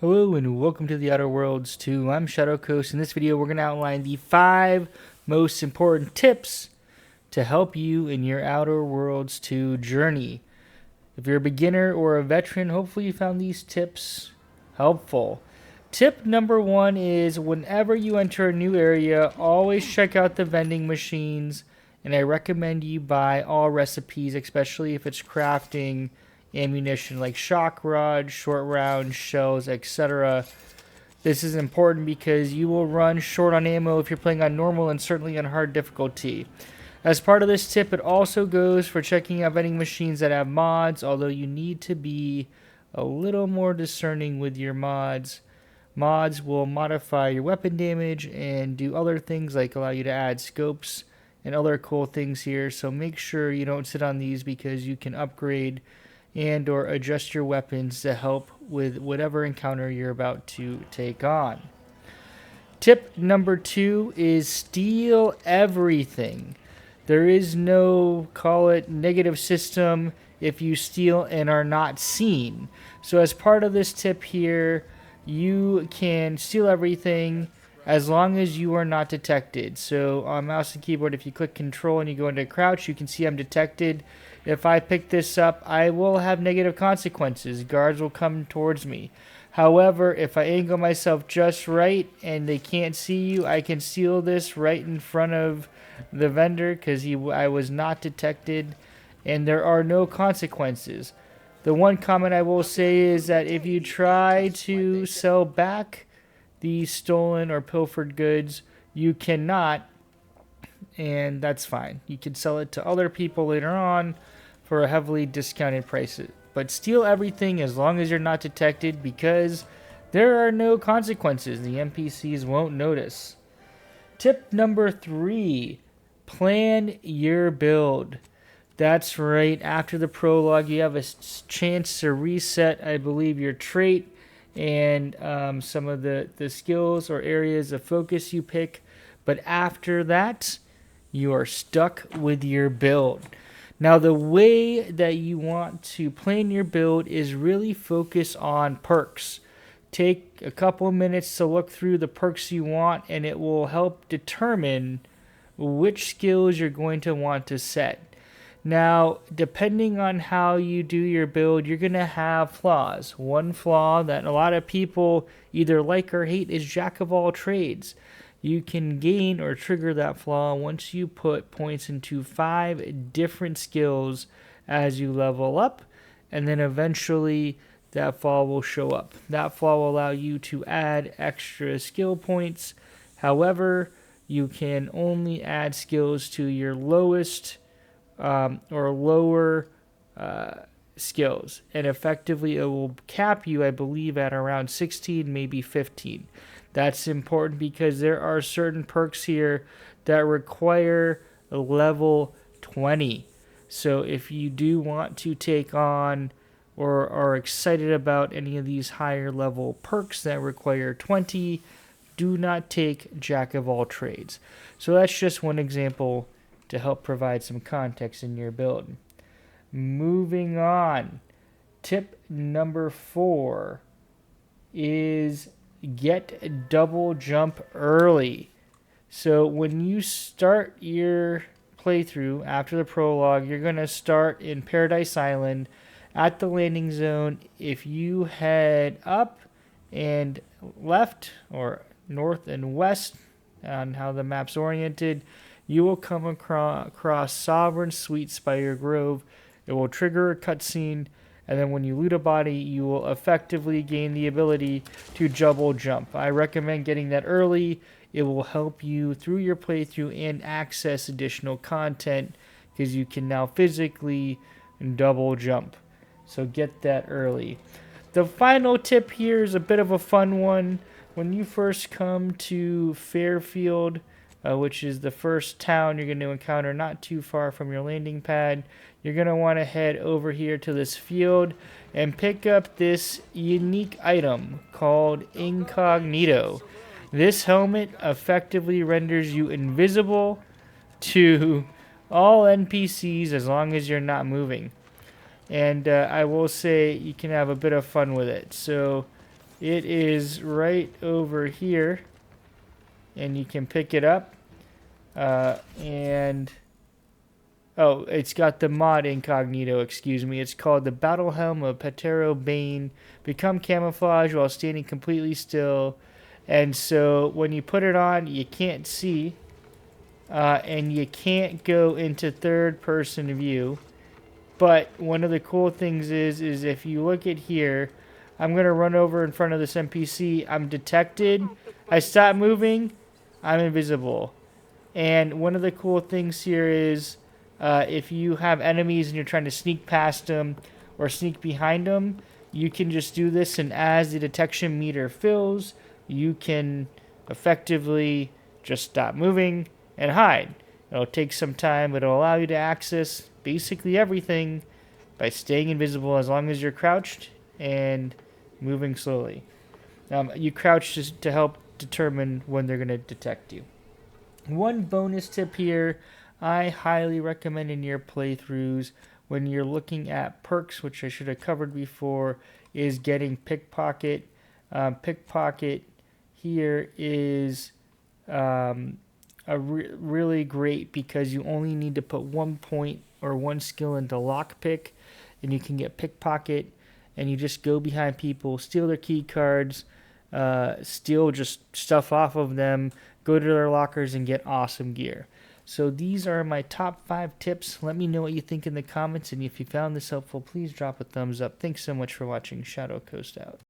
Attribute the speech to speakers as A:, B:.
A: Hello and welcome to the Outer Worlds 2. I'm Shadowcoast. In this video, we're going to outline the 5 most important tips to help you in your Outer Worlds 2 journey. If you're a beginner or a veteran, hopefully you found these tips helpful. Tip number 1 is whenever you enter a new area, always check out the vending machines, and I recommend you buy all recipes, especially if it's crafting ammunition like shock rods, short rounds, shells, etc. This is important because you will run short on ammo if you're playing on normal and certainly on hard difficulty. As part of this tip, it also goes for checking out vending machines that have mods, although you need to be a little more discerning with your mods. Mods will modify your weapon damage and do other things like allow you to add scopes and other cool things here, so make sure you don't sit on these because you can upgrade and or adjust your weapons to help with whatever encounter you're about to take on. Tip number 2 is steal everything. There is no, call it, negative system if you steal and are not seen. So as part of this tip here, you can steal everything as long as you are not detected. So on mouse and keyboard, if you click control and you go into crouch, you can see I'm detected. If I pick this up, I will have negative consequences. Guards will come towards me. However, if I angle myself just right and they can't see you, I can steal this right in front of the vendor because I was not detected and there are no consequences. The one comment I will say is that if you try to sell back these stolen or pilfered goods, you cannot, and that's fine. You can sell it to other people later on for a heavily discounted price. But steal everything as long as you're not detected because there are no consequences. The NPCs won't notice. Tip number 3, plan your build. That's right, after the prologue, you have a chance to reset, I believe, your trait and some of the skills or areas of focus you pick. But after that, you are stuck with your build. Now, the way that you want to plan your build is really focus on perks. Take a couple of minutes to look through the perks you want, and it will help determine which skills you're going to want to set. Now, depending on how you do your build, you're going to have flaws. One flaw that a lot of people either like or hate is jack of all trades. You can gain or trigger that flaw once you put points into 5 different skills as you level up, and then eventually that flaw will show up. That flaw will allow you to add extra skill points. However, you can only add skills to your lowest or lower skills, and effectively it will cap you, I believe, at around 16, maybe 15. That's important because there are certain perks here that require a level 20. So if you do want to take on or are excited about any of these higher level perks that require 20, do not take Jack of all trades. So that's just one example to help provide some context in your build. Moving on, tip number 4 is get double jump early. So when you start your playthrough after the prologue, you're going to start in Paradise Island at the landing zone. If you head up and left or north and west on how the map's oriented, you will come across Sovereign Sweet Spire Grove. It will trigger a cutscene, and then when you loot a body, you will effectively gain the ability to double jump. I recommend getting that early. It will help you through your playthrough and access additional content because you can now physically double jump. So get that early. The final tip here is a bit of a fun one. When you first come to Fairfield, which is the first town you're going to encounter not too far from your landing pad, you're going to want to head over here to this field and pick up this unique item called Incognito. This helmet effectively renders you invisible to all NPCs as long as you're not moving. And I will say you can have a bit of fun with it. So It is right over here, and you can pick it up. And oh, it's got the mod Incognito, excuse me. It's called the Battle Helm of Patero Bane. Become camouflage while standing completely still. And so when you put it on, you can't see. And you can't go into third person view. But one of the cool things is if you look at here, I'm going to run over in front of this NPC. I'm detected. I stop moving. I'm invisible. And one of the cool things here is if you have enemies and you're trying to sneak past them or sneak behind them, you can just do this, and as the detection meter fills, you can effectively just stop moving and hide. It'll take some time, but it'll allow you to access basically everything by staying invisible as long as you're crouched and moving slowly. You crouch just to help determine when they're going to detect you. One bonus tip here, I highly recommend in your playthroughs when you're looking at perks, which I should have covered before, is getting Pickpocket. Pickpocket here is really great because you only need to put 1 point or 1 skill into lockpick, and you can get Pickpocket, and you just go behind people, steal their key cards, steal just stuff off of them, go to their lockers, and get awesome gear. So these are my top 5 tips. Let me know what you think in the comments, and if you found this helpful, please drop a thumbs up. Thanks so much for watching. Shadowcoast out.